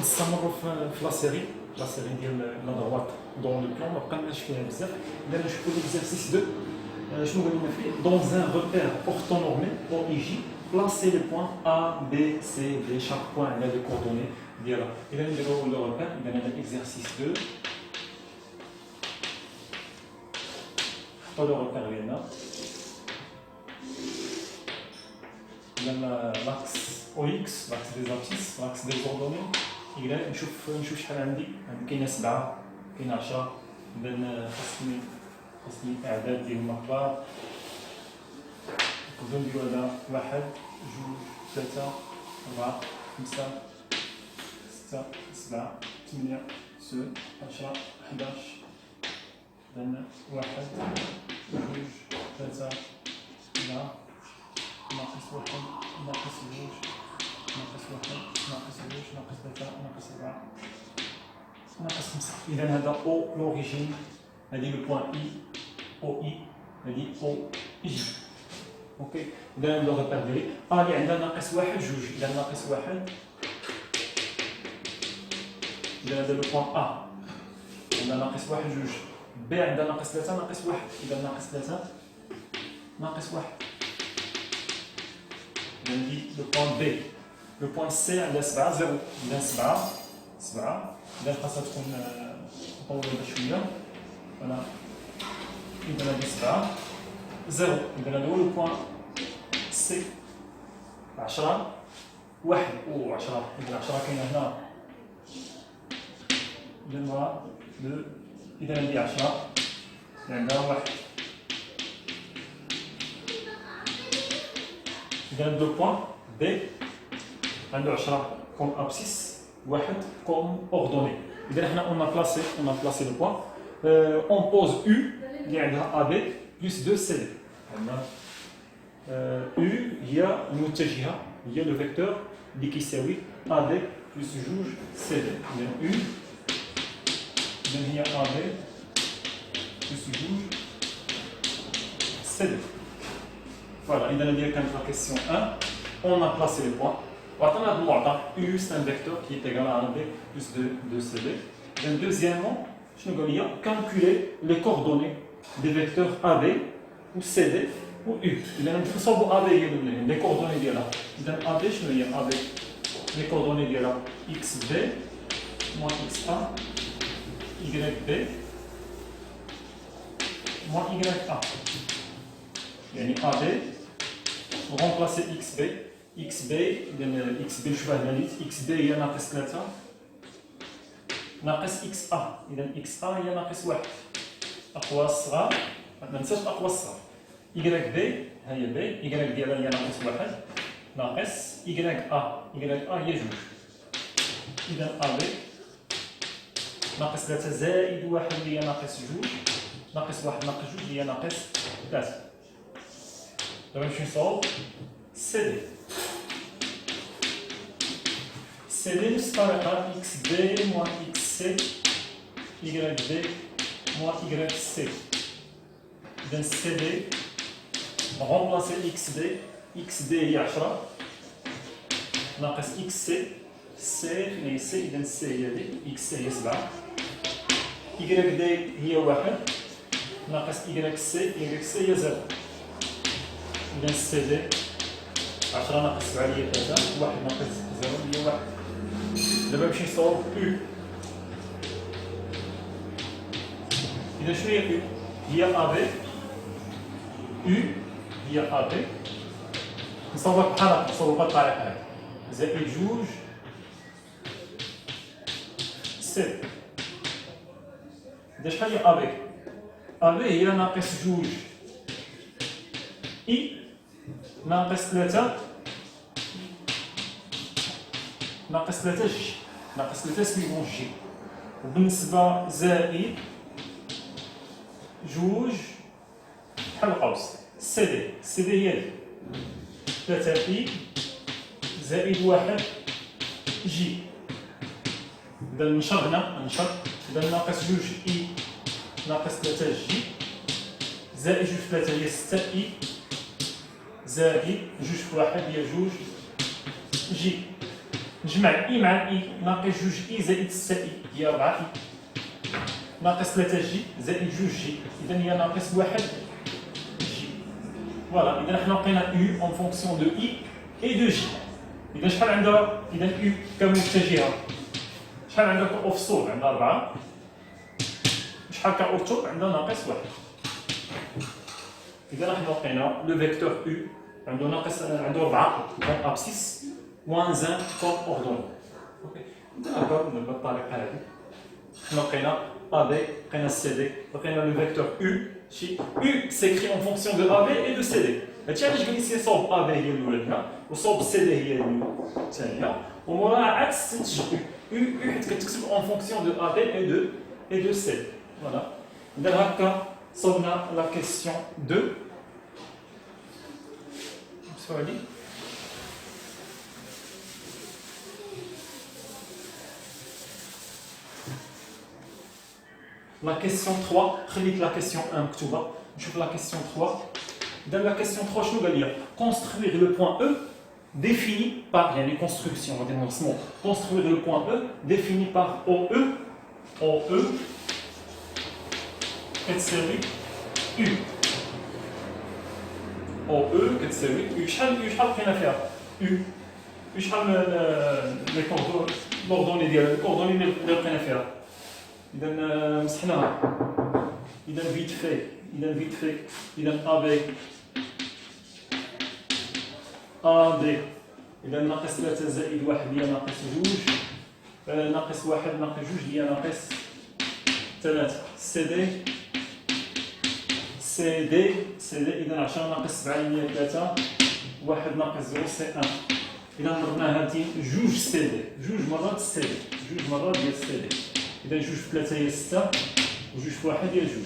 نستمروا في لا سيري ديال لا دروات دون لو بلان ما بقيناش فيها بزاف. درنا نشوفوا ليكزارسيس 2. شنو قلنا فيه؟ Dans un repère orthonormé OIJ, placez les points A, B, C, D. Chaque point a les coordonnées ديالها. إذا نديروا لو repère. إذا هذا exercice 2. حطوا لو repère ديالنا. إذا l'axe OX, l'axe des abscisses, l'axe des coordonnées. إذا نشوف شحال عندي كاينه 7 كاينه 10. إذا خاصني اعداد ديال المقدار. نقدروا نديروا هذا 1 2 3 4 5 6 7 8 9 10 11. إذا 1 2 3 4 ناقص 1 ناقص 2 ناقص 1 ناقص 2 ناقص 3 ناقص 4 ناقص 5. إذا هذا أو لوريجين، هذه لو بوان إي أو إي، هذه أو إي. أوكي. إذا لو ريبير ديالي اللي عندها ناقص 1 2. إذا ناقص 1. إذا هذا لو بوان أ عندها ناقص 1 2. بي عندها ناقص 3 ناقص 1. إذا ناقص 3 ناقص 1. إذا هذه لو بوان بي. لو بوان سي عندها 7 0. إذا 7 إذا خاصها تكون مطولة شوية. فوالا. إذا هذه 7 0. إذا هذا هو لو بوان سي. 10 1 و 10. إذا 10 كاينة هنا. إذا هذه 10 عندها 1. إذا لو بوان بي عنده 10 كوم ابسيس 1 كوم اوردوني. إذا حنا on a placé le point. On pose U اللي عندها AB plus 2 CD. عندنا U هي المتجهة، هي لو فيكتور اللي كيساوي AB plus 2 CD. إذا U إذا هي AB plus 2 CD. Voilà. إذا هذه كانت la question 1. On a placé le point. وعطينا هذا المعطى U c'est un vecteur qui est égal à AB plus 2 CD. Et deuxièmement, je vais calculer les coordonnées des vecteurs AB ou CD ou U. إذا نتصور AB هي les coordonnées ديالها. إذا AB شنو هي AB؟ les coordonnées ديالها XB moins XA YB moins YA. يعني AB remplacer XB. XB إذا XB نشوفها هنا نيت. XB هي ناقص 3 ناقص XA. إذا XA هي ناقص 1. أقواس صغار ما ننساش الأقواس الصغار. YB هي B. Y ديالها هي ناقص 1 ناقص YA. YA هي 2. إذا AB ناقص 3 زائد 1 اللي هي ناقص 2 ناقص 1 ناقص 2 اللي هي ناقص 3. دابا نمشيو نصاوب CD. CD نفس الطريقة XB moins XC YB moins YC. إذا CD remplacer XB. XB هي 10 ناقص XC. C فين هي C؟ إذا C هي هذه. XC هي 7. YD هي 1 ناقص YC. YC هي 0. إذا CD 10 ناقص 7 هي 3. 1 ناقص 0 هي 1. دابا نمشي نصاوب U. إذا شنو هي U؟ هي AB. U هي AB. نصاوبها بحال هكا، نصاوبها بالطريقة هذه. زائد 2 C. إذا شحال هي AB؟ AB هي ناقص 2 I ناقص 3 ناقص 3 جي. ناقص 3 سميتهم جي. وبالنسبة زائد 2 بحال القوس CD. CD هي هذه 3 I زائد 1 جي. إذا نشر هنا إذا ناقص 2 I ناقص 3 جي زائد 2 في 3 هي 6 I زائد 2 في 1 هي 2 جي. نجمع اي مع اي ناقص جوج اي زائد 6 اي هي 4 اي ناقص 3 جي زائد جوج جي اذا هي ناقص 1 جي فوالا اذا حنا لقينا يو اون فونكسيون دو اي اي دو جي اذا شحال عندها اذا يو كمتجهه شحال عندها كأفصول عندها 4 شحال كأرتب عندها ناقص 1 اذا حنا لقينا لو فيكتور يو عنده ناقص عنده 4 كوم ابسيس موان 1 كوم اوردوني اوكي دابا بالطريقه هذه حنا لقينا A B لقينا سي دي لقينا لو فيكتور U شي U سيكري اون فونكسيون دو A B اي دو سي دي هادشي علاش قال لي سي صوب A B هي الاولى وصوب سي دي هي الثانيه وموراها عاد تستنتج U حيت كتكتب اون فونكسيون دو A B اي دو سي فوالا اذا هكا صوبنا لا كيسيون 2 سؤالي La question 3, خليت la question 1 مكتوبة نشوف la question 3 dans la question 3 شنو قال لي construire le point E défini par يعني construction construire le point E défini par OE OE كتساوي U OE كتساوي U شحال لقينا فيها U شحال لي كوردوني ديال الكوردوني اللي لقينا فيها إذا مسحناها إذا فيت في إذا أ دي إذا ناقص 3 زائد 1 هي ناقص 2 ناقص 1 ناقص 2 هي ناقص 3 سي دي إذا 10 ناقص 7 هي 3 1 ناقص 0 سي 1 إذا ضربنا هاتي جوج سي دي جوج مرات سي دي جوج مرات ديال سي دي إذا جوج في 3 هي 6 وجوج في 1 هي 2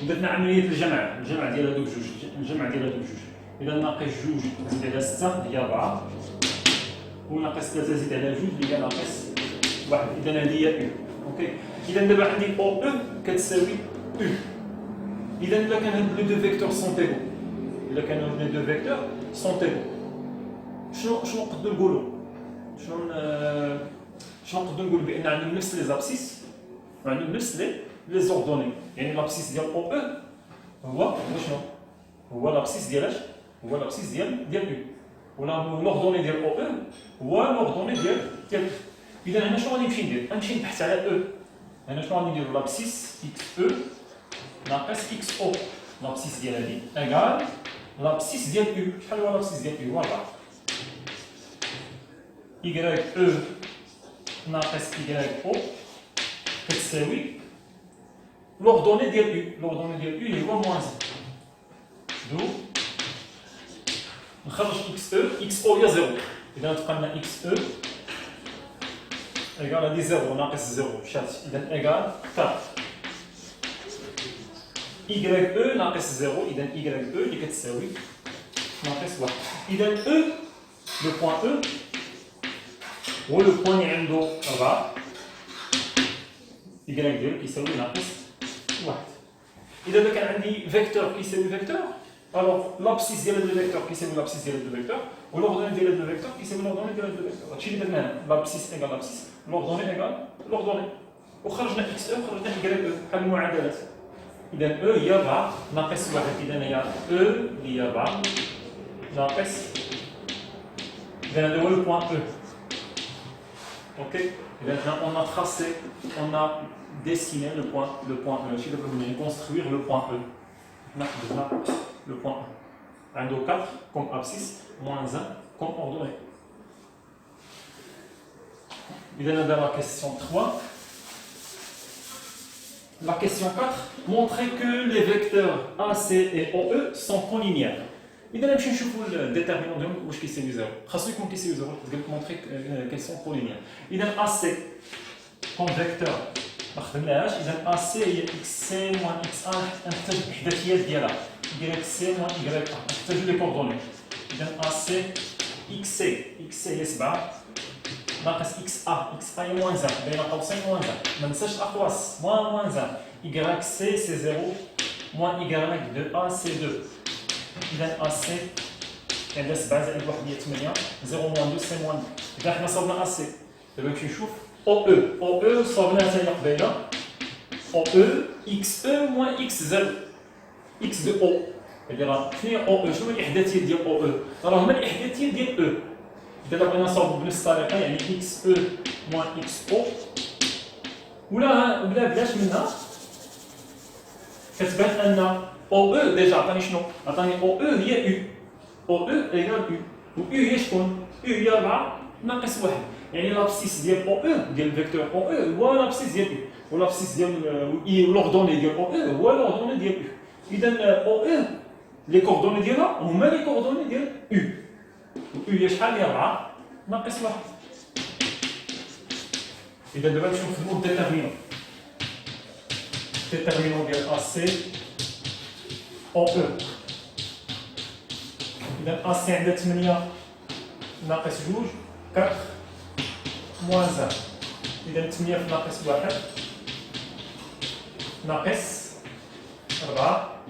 ودرنا عملية الجمع ديال هادوك جوج إذا ناقص جوج زيد على 6 هي 4 وناقص 3 زيد على جوج هي ناقص 1 إذا هذه هي أو أوكي إذا دابا عندي أو أو كتساوي أو إذا إلا كان هاد لو دو فيكتور سون تيغو إلا كانوا لو دو فيكتور سون تيغو شنو نقدروا نقولوا شنو نقدروا نقولوا بأن عندهم نفس لي زابسيس وعندهم نفس لي زوردوني يعني لابسيس ديال او او هو شنو هو لابسيس ديال اش هو لابسيس ديال او ولا لوردوني ديال او او هو لوردوني ديال اذا هنا شنو غادي نمشي ندير غنمشي نبحث على او هنا شنو غادي ندير لابسيس اكس او ناقص اكس او لابسيس ديال هادي ايكال لابسيس ديال او شحال هو لابسيس ديال او واضح y او ناقص y او كتساوي لوردوني ديال او اللي هو موان دو نخرج اكس او هي 0 اذا تبقى لنا اكس او ايكال هادي 0 ناقص 0 مشات اذا ايكال 4 y او ناقص 0 اذا y او اللي كتساوي ناقص 1 اذا او لو بوان او هو لو بوان اللي عنده 4 y ديالو كيساوي ناقص 1 إذا كان عندي فيكتور كيساوي فيكتور الوغ لابسيس ديال هاد الفيكتور كيساوي لابسيس ديال هاد الفيكتور ولوردوني ديال هاد الفيكتور كيساوي لوردوني ديال هاد الفيكتور هادشي اللي درنا هنا لابسيس ايكال لابسيس لوردوني ايكال لوردوني وخرجنا اكس او خرجنا y او بحال المعادلات إذا او هي 4 ناقص 1 إذا هي او اللي هي 4 ناقص إذا هذا هو لو بوان او Ok. Et maintenant, on a tracé, on a dessiné le point E. Si vous voulez construire le point E. Le point E. 1, 2, 4 comme abscisse, moins 1 comme ordonnée. Il y a la question 3. La question 4. Montrer que les vecteurs AC et OE sont collinéaires. إذا نمشي نشوفوا الديترمينون ديالهم واش كيساوي زيرو خاصو يكون كيساوي زيرو تقدر تمونطري كيل سون كولينيير إذا أ سي كون فيكتور ما خدمناهاش إذا أ سي هي إكس سي موان إكس أ نحتاج الإحداثيات ديالها إكغيك سي موان إكغيك أ نحتاجو لي كوردوني إذا أ سي إكس سي هي 7 ناقص إكس أ هي موان 1 بين قوسين موان 1 ما ننساش الأقواس موان 1 إكغيك سي سي 0 موان إكغيك دو أ سي 2 إذا AC عندها 7 زائد 1 هي 8 0 موان 2 سي موان إذا حنا صوبنا أسي دابا نمشي نشوف أو أو صوبناها ثاني قبيله أو إكس أو موان إكس زائد إكس دو أو يعني راه شنو هي أو شنو هي الإحداثية ديال أو راه هما الإحداثية ديال أو إذا بغينا نصاوبو بنفس الطريقة يعني إكس أو موان إكس أو ولا بلاش منها كتبان أن أو أو ديجا عطاني شنو؟ عطاني أو أو هي أو أو إيكال أو و أو هي شكون؟ أو هي 4 ناقص 1 يعني لابسيس ديال أو أو ديال الفيكتور أو أو هو لابسيس ديال أو ولابسيس ديال لوردوني ديال أو أو هو لوردوني ديال أو إذا أو أو لي كوردوني ديالها هما لي كوردوني ديال أو و أو هي شحال؟ هي 4 ناقص 1 إذا دابا نمشيو نخدمو الديتيرمينون الديتيرمينون ديال أ سي أو أو إذا أ سي عندها 8 ناقص 2 4 موان 1 إذا 8 في ناقص 1 ناقص 4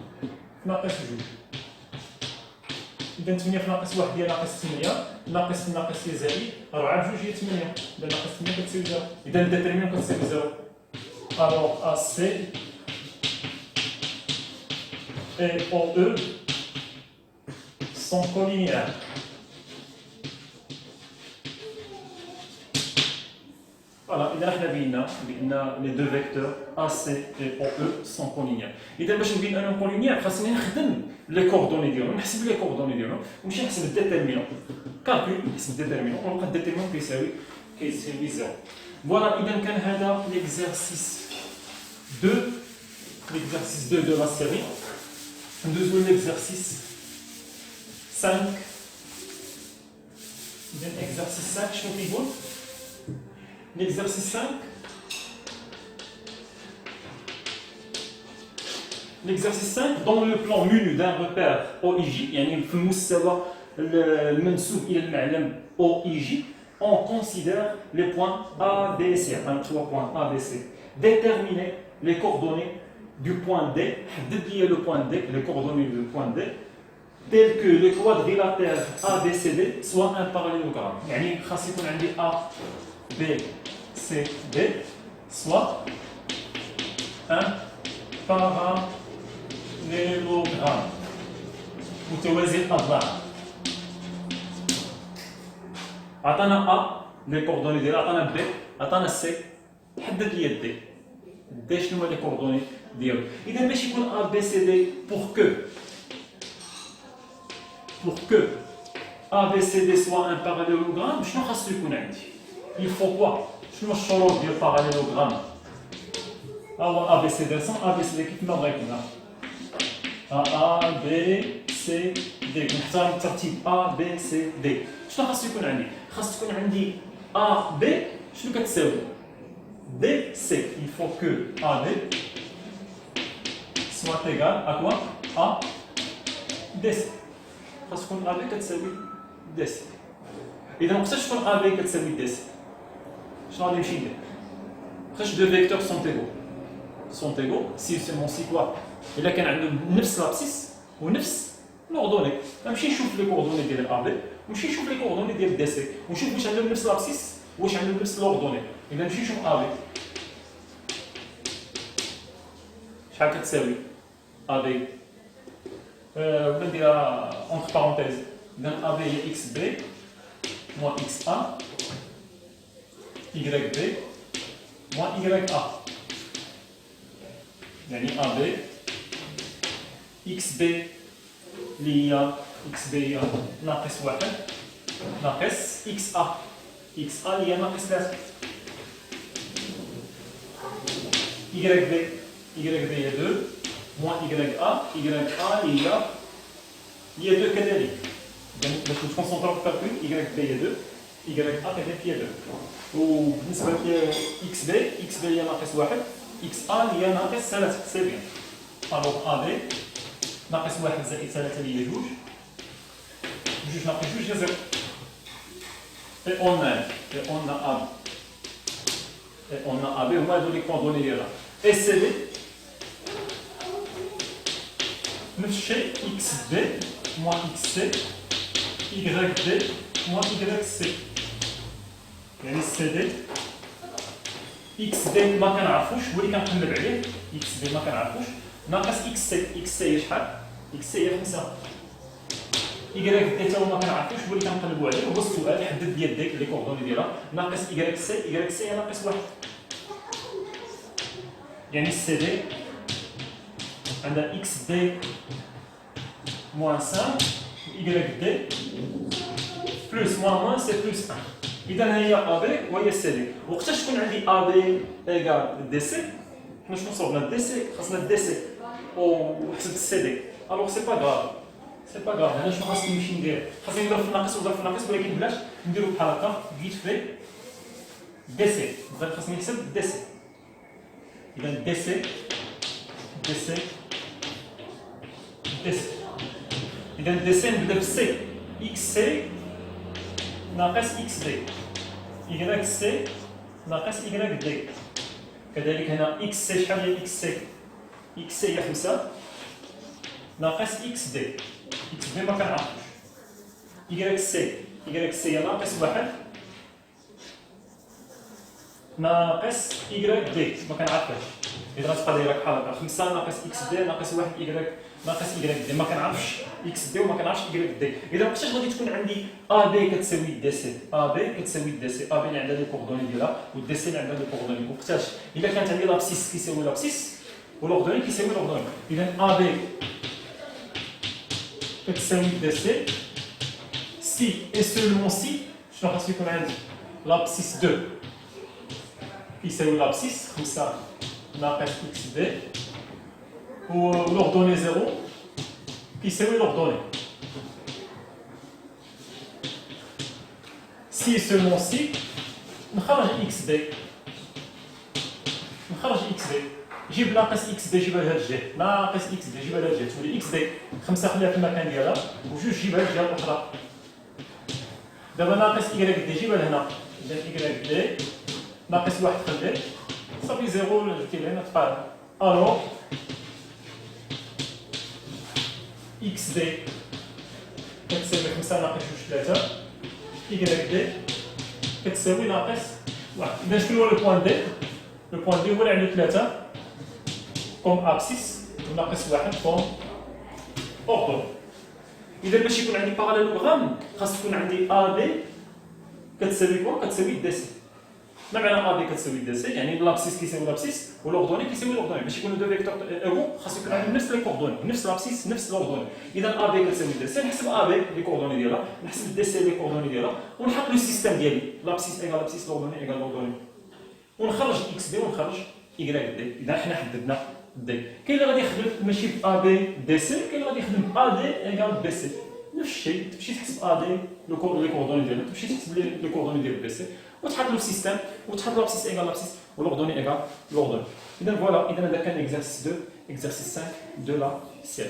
ناقص 2 إذا 8 في ناقص 1 هي ناقص 8 ناقص ناقص هي زائد 4 بجوج هي 8 إذا ناقص 8 كتساوي 0 إذا الديتيرمينون كتساوي 0 ألوغ أ سي et OE sont collinéaires. Voilà, إذا حنا بينا بأن les deux vecteurs AC et OE sont collinéaires. إذا باش نبين أنهم collinéaires خاصني نخدم les coordonnées ديالهم، نحسب les coordonnées ديالهم ونمشي نحسب الديتيرمينون. كالكول نحسب الديتيرمينون ونلقى الديتيرمينون كيساوي 0. فوالا إذا كان هذا l'exercice 2 de la série. Deuxième exercice 5. Exercice 5, je suis bon. L'exercice 5. L'exercice 5, dans le plan menu d'un repère OIJ, يعني في المستوى المنسوب إلى المعلم OIJ, on considère les points A, B, C. Enfin, 3 points A, B, C. Déterminer les coordonnées du point D, le point D, les coordonnées du point D, tel que le quadrilatère ABCD soit un parallélogramme. يعني خاص يكون عندي A, B, C, D soit un parallélogramme متوازي الأضلاع. عطانا A les coordonnées ديالها، عطانا B، عطانا C، حدد لي D. D شنو هما les coordonnées ديالو. إذا باش يكون A B C D pour que A B C D soit un parallélogramme شنو خاصو يكون عندي؟ il faut quoi؟ شنو الشروط ديال parallélogramme؟ ها هو A B C D sans A B C D كيف ما بغيتنا A B C D نحترم الترتيب A B C D. شنو خاصو يكون عندي؟ خاص تكون عندي A B شنو كتساوي؟ D C. il faut que A D soit égal à quoi? A DC. خاص تكون A B كتساوي DC. إذا ما خصهاش تكون A B كتساوي DC. شنو غادي نمشي ندير؟ خاص دو فيكتور sont égaux si seulement si quoi؟ إلا كان عندهم نفس لابسيس ونفس لوردوني، غنمشي نشوف لي كوردوني ديال A B ونمشي نشوف لي كوردوني ديال DC ونشوف واش عندهم نفس لابسيس واش عندهم نفس لوردوني. إذا نمشي نشوف A B شحال كتساوي A B نديرها entre parenthèses. إذا A B هي X B moins X A Y B moins Y A. يعني A B X B اللي هي X B هي ناقص 1 ناقص X A X A اللي هي ناقص 3 Y B هي 2 moins Y A اللي هي 2 كذلك. إذا باش نكونسونطراو في الكالكول Y B هي 2 Y A كذلك هي 2. وبالنسبة ل X B هي ناقص 1 X A اللي هي ناقص 3 سي بيان. ألوغ A B ناقص 1 زائد 3 اللي هي 2 ناقص 2 هي 0. Et on a A B هما هادو لي كوردوني ديالها. Et C D نفس الشيء X B moins X C Y D moins Y C. يعني السي دي اكس دي ما كنعرفوش هو اللي كنقلب عليه، اكس دي ما كنعرفوش، ناقص اكس سي، اكس سي هي شحال؟ اكس سي هي 5. إيكغيك دي تا هو ما كنعرفوش هو اللي كنقلبوا عليه، هو السؤال حدد ديال ديك لي كوردوني ديالها، ناقص إيكغيك سي، إيكغيك سي هي ناقص 1. يعني السي دي عندها اكس دي موان 5 إيكغيك دي بلس موان سي بلس 1. إذا هي أ بي وهي سي دي. وقتاش تكون عندي أ بي إيكال دي سي؟ حنا شنو صوبنا دي سي، خاصنا دي سي وحسبت السي دي. ألوغ سي با كراف، سي با كراف. أنا شنو خاصني نمشي ندير؟ خاصني نضرب في الناقص ونضرب في الناقص، ولكن بلاش نديرو بحال هكا فيت في دي سي. دابا خاصني نحسب دي سي. إذا دي سي دي سي دي سي. إذا دي سي نبدا بسي إكس سي ناقص إكس دي، إيكغيك سي ناقص إيكغيك دي. كذلك هنا إكس سي شحال هي إكس سي؟ إكس سي هي 5 ناقص إكس دي، إكس دي ما كنعرفوش. إيكغيك سي، إيكغيك سي هي ناقص 1 ناقص إيكغيك دي ما كنعرفهاش. إذا غتبقى دايرة بحال هكا 5 ناقص إكس دي ناقص 1 إيكغيك ناقص إيكغيك دي، ما كنعرفش إكس دي وما كنعرفش إيكغيك دي. إذا وقتاش غادي تكون عندي أ بي كتساوي دي سي؟ أ بي كتساوي دي سي، أ بي اللي عندها لي كوردوني ديالها ودي سي اللي عندها لي كوردوني. وقتاش؟ إلا كانت عندي لابسيس كيساوي لابسيس والأوردوني كيساوي الأوردوني. إذا أ بي كتساوي دي سي سي إي سولمون سي شنو خاصو يكون عندي؟ لابسيس 2 كيساوي لابسيس 5 ناقص إكس دي والأوردوني 0 كيساوي الأوردوني. سي سولمون سي نخرج إكس دي، نخرج إكس دي، جيب ناقص إكس دي جيبها لهاد الجهة، ناقص إكس دي جيبها لهاد الجهة، تولي إكس دي 5 خليها في المكان ديالها وجوج جيبها للجهة الأخرى. دابا ناقص إيكغيك دي جيبها لهنا، إذا إيكغيك دي ناقص 1 خليه صافي 0 كاين تبقى. ألوغ إكس دي كتساوي 5 ناقص 2 3، إيكغيك دي كتساوي ناقص 1. إذا شنو هو لو بوان دي؟ لو بوان دي هو اللي عنده 3 كوم أبسيس وناقص 1 كوم أوردون. إذا باش يكون عندي باراليلوغرام خاص تكون عندي أ بي كتساوي كوا؟ كتساوي دي سي. ما معنى أ بي كتساوي دي سي؟ يعني لابسيس كيساوي لابسيس والأوردوني كيساوي الأوردوني. باش يكونوا دو فيكتور إيغو خاص يكون عندهم نفس لي كوردوني، نفس لابسيس نفس الأوردوني. إذا أ بي كتساوي دي سي، نحسب أ بي لي كوردوني ديالها، نحسب دي سي لي كوردوني ديالها، ونحط لو سيستيم ديالي لابسيس إيغال لابسيس الأوردوني إيغال الأوردوني، ونخرج إكس دي ونخرج إيكغيك دي. إذا حنا حددنا دي. كاين اللي غادي يخدم ماشي ب أ بي دي سي، كاين اللي غادي يخدم ب أ دي إيغال بي سي. نفس الشيء تمشي تحسب أ دي لي كوردوني ديالها، تمشي تحسب لي كوردوني ديال بي سي وتحط له سيستيم وتحط لابسيس إيغال لابسيس والأوردوني إيغال الأوردوني. إذا فوالا، إذا هذا كان إكزرسيس 2 إكزرسيس 5 دو لا سيري.